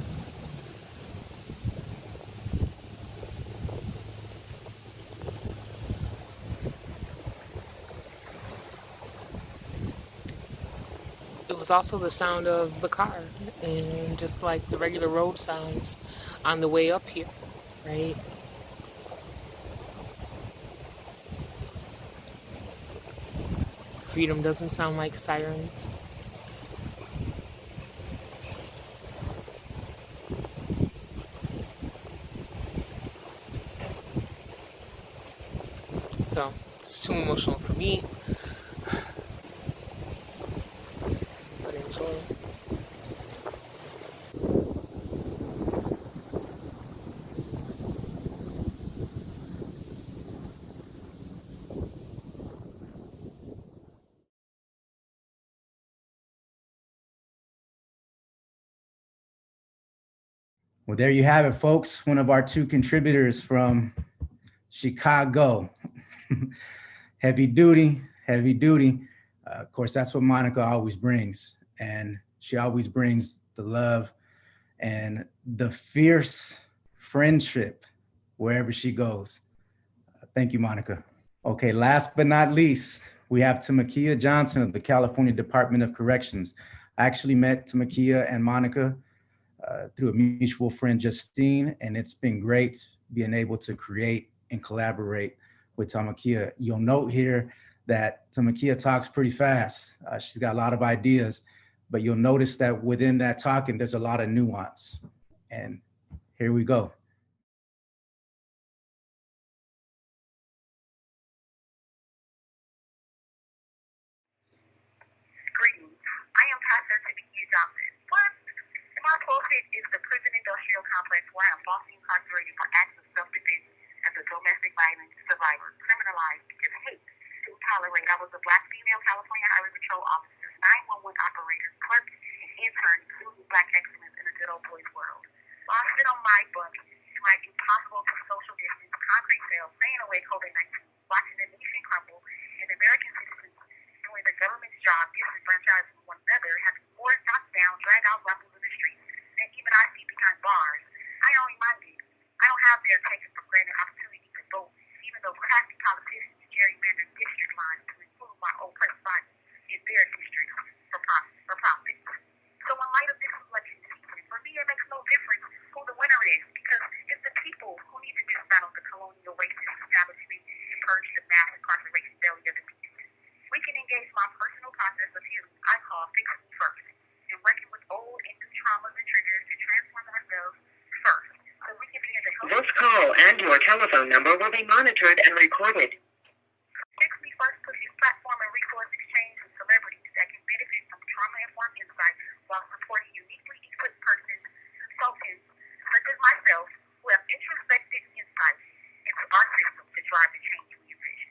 It was also the sound of the car, and just like the regular road sounds on the way up here, right? Freedom doesn't sound like sirens. So it's too emotional for me. But enjoy. Well, there you have it, folks. One of our 2 contributors from Chicago. Heavy duty, heavy duty. Of course, that's what Monica always brings. And she always brings the love and the fierce friendship wherever she goes. Thank you, Monica. Okay, last but not least, we have Tamakia Johnson of the California Department of Corrections. I actually met Tamakia and Monica through a mutual friend, Justine, and it's been great being able to create and collaborate with Tamakia. You'll note here that Tamakia talks pretty fast. She's got a lot of ideas, but you'll notice that within that talking, there's a lot of nuance. And here we go. Greetings. I am Pastor Tamakia Johnson. What? My pulpit is the prison industrial complex where I am falsely incarcerated for acts of self-defense as a domestic violence survivor, criminalized because hate didn't tolerate. I was a Black female California Highway Patrol officer, 911 operator, clerk, and intern, including Black excellence in a good old boys world. While I sit on my bunk in my impossible to social distance concrete cell, praying away COVID-19, watching the nation crumble, and American citizens doing the government's job, disenfranchising one another, having more knocked down, drag out rumbles in the streets, and even I see behind bars. I am reminded I don't have their taken for granted opportunity to vote, even though crafty politicians gerrymander district lines to include my oppressed body in their districts for profit. So in light of this election season, for me it makes no difference who the winner is, because it's the people who need to dismantle the colonial racist establishment and purge the mass incarceration belly of the beast. We can engage my personal process of healing I call Fix Me First, and reckon with old and new traumas and triggers to transform ourselves first, so we can be in the health. This call and your telephone number will be monitored and recorded. Fix Me First pushes platform and resource exchange with celebrities that can benefit from trauma-informed insight while supporting uniquely equipped persons, consultants, such as myself, who have introspective insight into our system to drive the change we envision.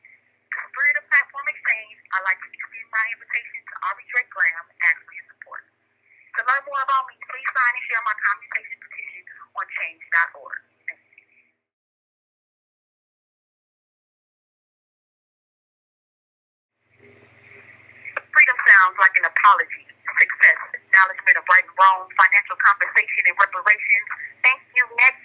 In the spirit of platform exchange, I'd like to extend my invitation to Aubrey Drake Graham and ask for your support. To learn more about me, please sign and share my commutation petition on change.org. Freedom sounds like an apology, success, acknowledgement of right and wrong, financial compensation and reparations. Thank you, next.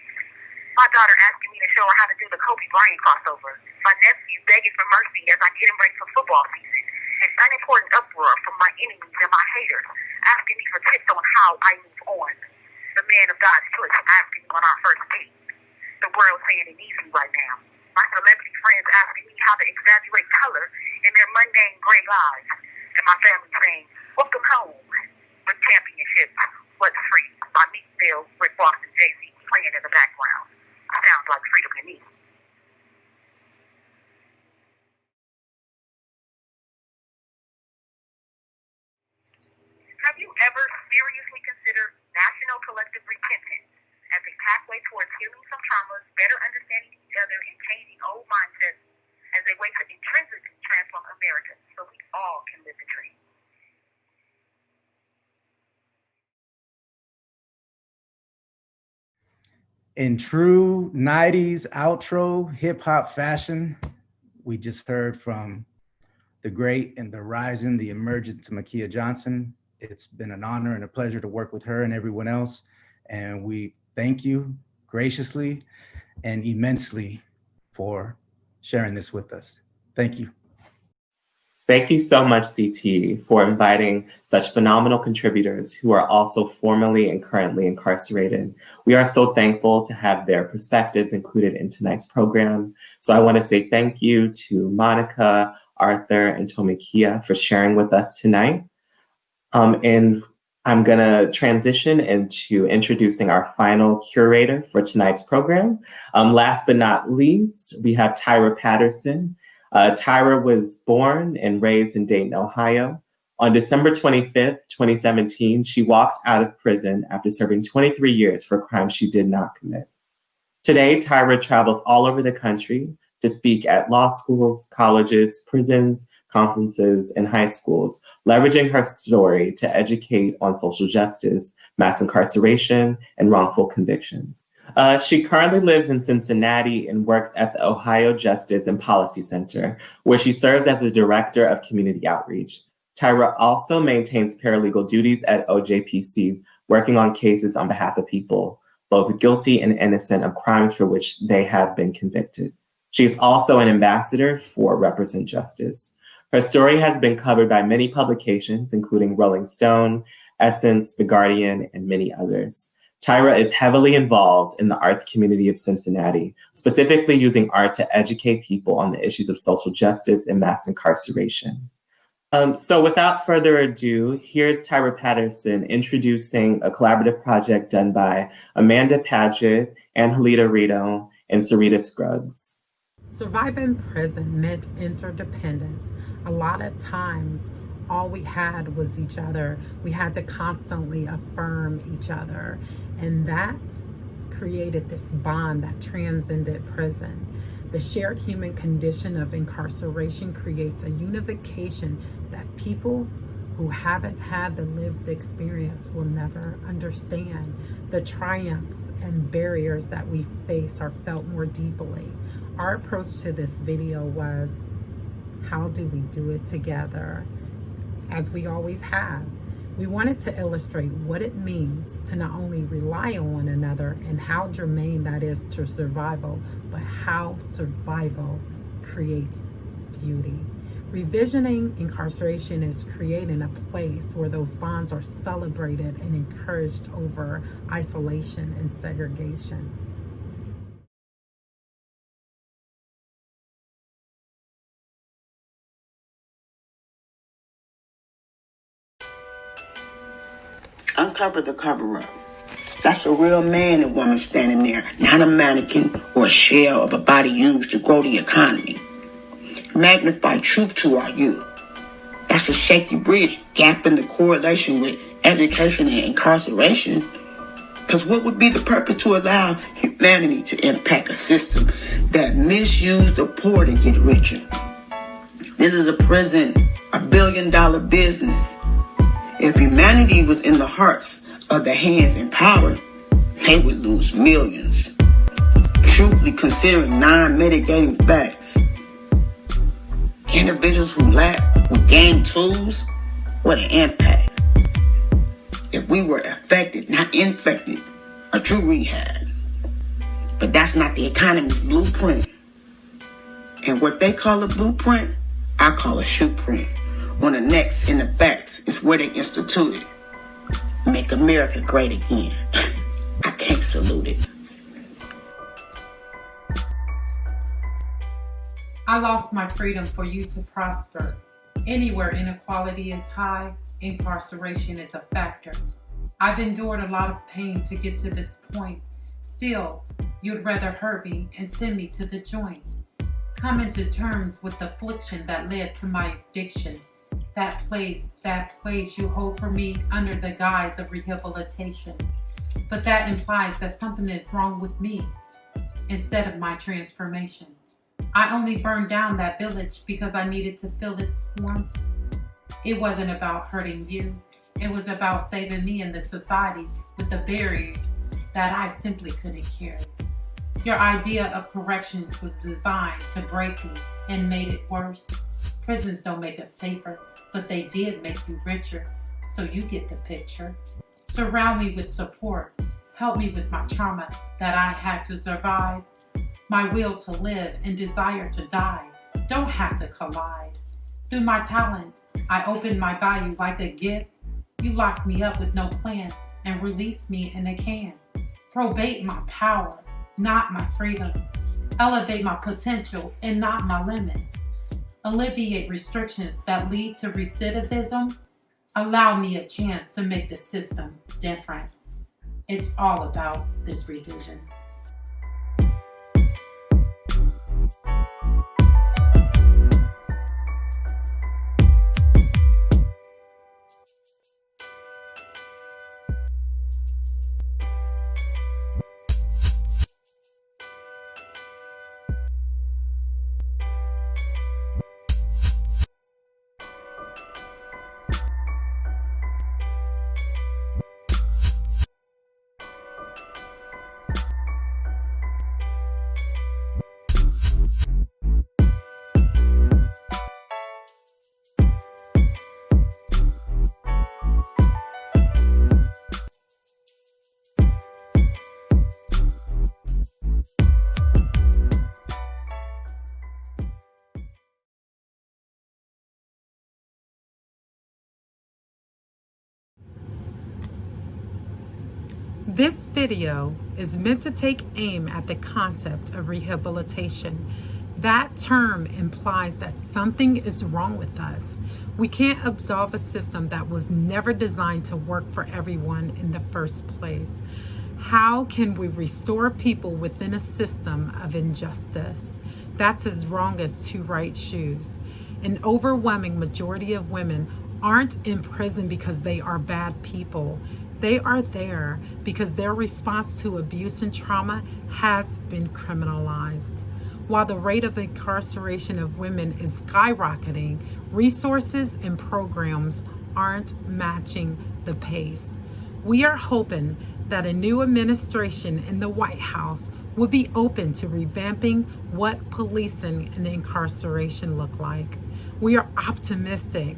My daughter asking me to show her how to do the Kobe Bryant crossover. My nephew begging for mercy as I get him ready for football season. An unimportant uproar from my enemies and my haters, asking me for tips on how I move on. The man of God's choice asking me on our first date. The world saying it easy right now. My celebrity friends asking me how to exaggerate color in their mundane gray lives. And my family saying, welcome home. With Championship, What's Free by Meek Mill, Rick Ross, and Jay-Z playing in the background. Sounds like freedom to me. have you ever seriously considered national collective repentance as a pathway towards healing some traumas, better understanding each other, and changing old mindsets as a way to intrinsically transform America so we all can live the dream? In true 90s outro hip hop fashion, we just heard from the great and the rising, the emergent Tamekia Johnson. It's been an honor and a pleasure to work with her and everyone else. And we thank you graciously and immensely for sharing this with us. Thank you. Thank you so much, CT, for inviting such phenomenal contributors who are also formerly and currently incarcerated. We are so thankful to have their perspectives included in tonight's program. So I want to say thank you to Monica, Arthur, and Tamekia for sharing with us tonight. And I'm going to transition into introducing our final curator for tonight's program. Last but not least, we have Tyra Patterson. Tyra was born and raised in Dayton, Ohio. On December 25th, 2017, she walked out of prison after serving 23 years for crimes she did not commit. Today, Tyra travels all over the country to speak at law schools, colleges, prisons, conferences, and high schools, leveraging her story to educate on social justice, mass incarceration, and wrongful convictions. She currently lives in Cincinnati and works at the Ohio Justice and Policy Center, where she serves as the Director of Community Outreach. Tyra also maintains paralegal duties at OJPC, working on cases on behalf of people, both guilty and innocent of crimes for which they have been convicted. She is also an ambassador for Represent Justice. Her story has been covered by many publications, including Rolling Stone, Essence, The Guardian, and many others. Tyra is heavily involved in the arts community of Cincinnati, specifically using art to educate people on the issues of social justice and mass incarceration. So without further ado, here's Tyra Patterson introducing a collaborative project done by Amanda Padgett, Anhelita Reno, and Sarita Scruggs. Surviving prison meant interdependence. A lot of times, all we had was each other. We had to constantly affirm each other. And that created this bond that transcended prison. The shared human condition of incarceration creates a unification that people who haven't had the lived experience will never understand. The triumphs and barriers that we face are felt more deeply. Our approach to this video was, how do we do it together? As we always have. We wanted to illustrate what it means to not only rely on one another and how germane that is to survival, but how survival creates beauty. Revisioning incarceration is creating a place where those bonds are celebrated and encouraged over isolation and segregation. Uncover the cover-up. That's a real man and woman standing there, not a mannequin or a shell of a body used to grow the economy. Magnify truth to our youth. That's a shaky bridge, gapping the correlation with education and incarceration. Because what would be the purpose to allow humanity to impact a system that misused the poor to get richer? This is a prison, a billion-dollar business. If humanity was in the hearts of the hands in power, they would lose millions. Truthfully considering non-mitigating facts. Individuals who lack would gain tools, what an impact. If we were affected, not infected, a true rehab. But that's not the economy's blueprint. And what they call a blueprint, I call a shoe print. On the necks and the backs is where they instituted. Make America great again. I can't salute it. I lost my freedom for you to prosper. Anywhere inequality is high, incarceration is a factor. I've endured a lot of pain to get to this point. Still, you'd rather hurt me and send me to the joint. Coming to terms with the affliction that led to my addiction. that place you hold for me under the guise of rehabilitation. But that implies that something is wrong with me instead of my transformation. I only burned down that village because I needed to feel its warmth. It wasn't about hurting you. It was about saving me in the society with the barriers that I simply couldn't carry. Your idea of corrections was designed to break me and made it worse. Prisons don't make us safer, but they did make you richer, so you get the picture. Surround me with support. Help me with my trauma that I had to survive. My will to live and desire to die don't have to collide. Through my talent, I opened my value like a gift. You locked me up with no plan and released me in a can. Probate my power, not my freedom. Elevate my potential and not my limits. Alleviate restrictions that lead to recidivism. Allow me a chance to make the system different. It's all about this revision. This video is meant to take aim at the concept of rehabilitation. That term implies that something is wrong with us. We can't absolve a system that was never designed to work for everyone in the first place. How can we restore people within a system of injustice? That's as wrong as two right shoes. An overwhelming majority of women aren't in prison because they are bad people. They are there because their response to abuse and trauma has been criminalized. While the rate of incarceration of women is skyrocketing, resources and programs aren't matching the pace. We are hoping that a new administration in the White House would be open to revamping what policing and incarceration look like. We are optimistic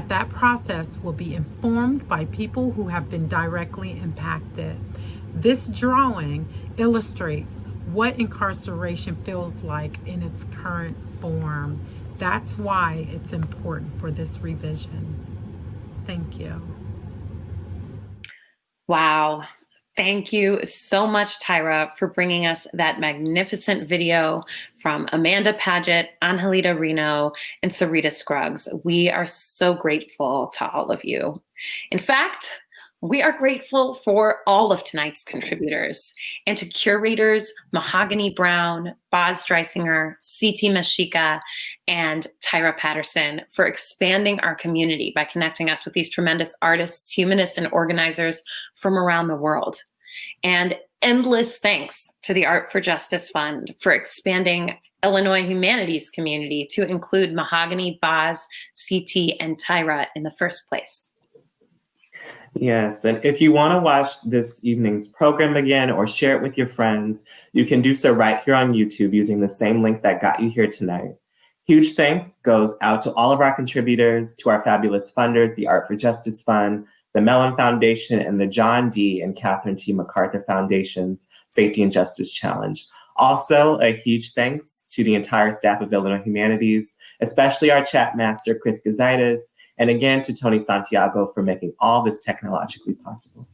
that process will be informed by people who have been directly impacted. This drawing illustrates what incarceration feels like in its current form. That's why it's important for this revision. Thank you. Wow. Thank you so much, Tyra, for bringing us that magnificent video from Amanda Padgett, Anhelita Reno, and Sarita Scruggs. We are so grateful to all of you. In fact, we are grateful for all of tonight's contributors and to curators Mahogany Browne, Baz Dreisinger, CT Mexica, and Tyra Patterson for expanding our community by connecting us with these tremendous artists, humanists, and organizers from around the world. And endless thanks to the Art for Justice Fund for expanding Illinois Humanities community to include Mahogany, Baz, CT, and Tyra in the first place. Yes, and if you want to watch this evening's program again or share it with your friends, you can do so right here on YouTube using the same link that got you here tonight. Huge thanks goes out to all of our contributors, to our fabulous funders, the Art for Justice Fund, the Mellon Foundation, and the John D. and Catherine T. MacArthur Foundation's Safety and Justice Challenge. Also, a huge thanks to the entire staff of Illinois Humanities, especially our chat master, Chris Gazaitis, and again to Tony Santiago for making all this technologically possible.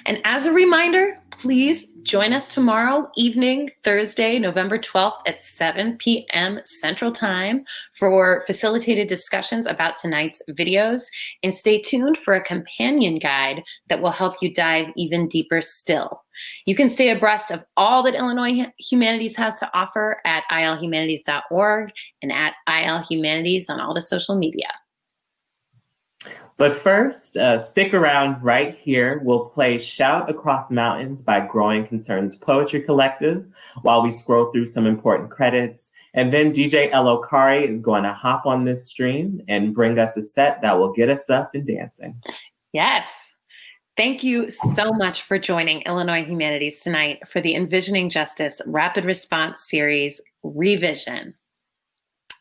And as a reminder, please join us tomorrow evening, Thursday, November 12th at 7 p.m. Central Time for facilitated discussions about tonight's videos. And stay tuned for a companion guide that will help you dive even deeper still. You can stay abreast of all that Illinois Humanities has to offer at ilhumanities.org and at ilhumanities on all the social media. But first, stick around right here. We'll play Shout Across Mountains by Growing Concerns Poetry Collective while we scroll through some important credits. And then DJ Elokari is going to hop on this stream and bring us a set that will get us up and dancing. Yes. Thank you so much for joining Illinois Humanities tonight for the Envisioning Justice Rapid Response Series Revision.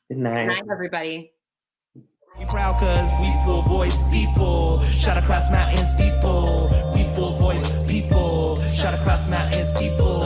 Good night. Good night, everybody. We proud cause we full voice people. Shout across mountains people. We full voice people. Shout across mountains people.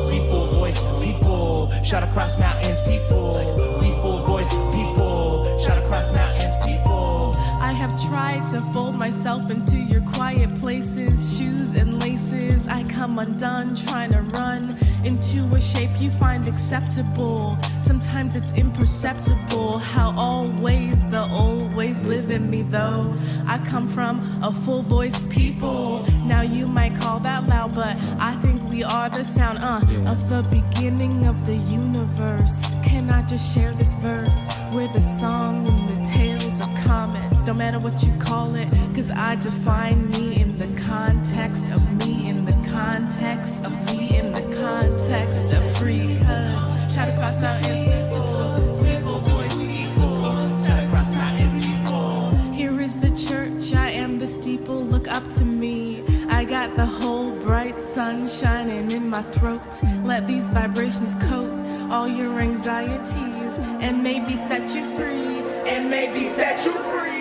We full voice people. Shout across mountains people. We full voice people. Shout across mountains people. I have tried to fold myself into your quiet places, shoes and laces. I come undone trying to run into a shape you find acceptable. Sometimes it's imperceptible how always the old ways live in me though. I come from a full voice people. Now you might call that loud, but I think we are the sound of the beginning of the universe. Can I just share this verse? We're the song and the tales of comets. Don't matter what you call it, cause I define me in the context of me, in the context of me, in the context of free. Cause shout across mountains people, people, boys, people, shout across mountains people. Here is the church, I am the steeple, look up to me. I got the whole bright sun shining in my throat. Let these vibrations coat all your anxieties and maybe set you free, and maybe set you free.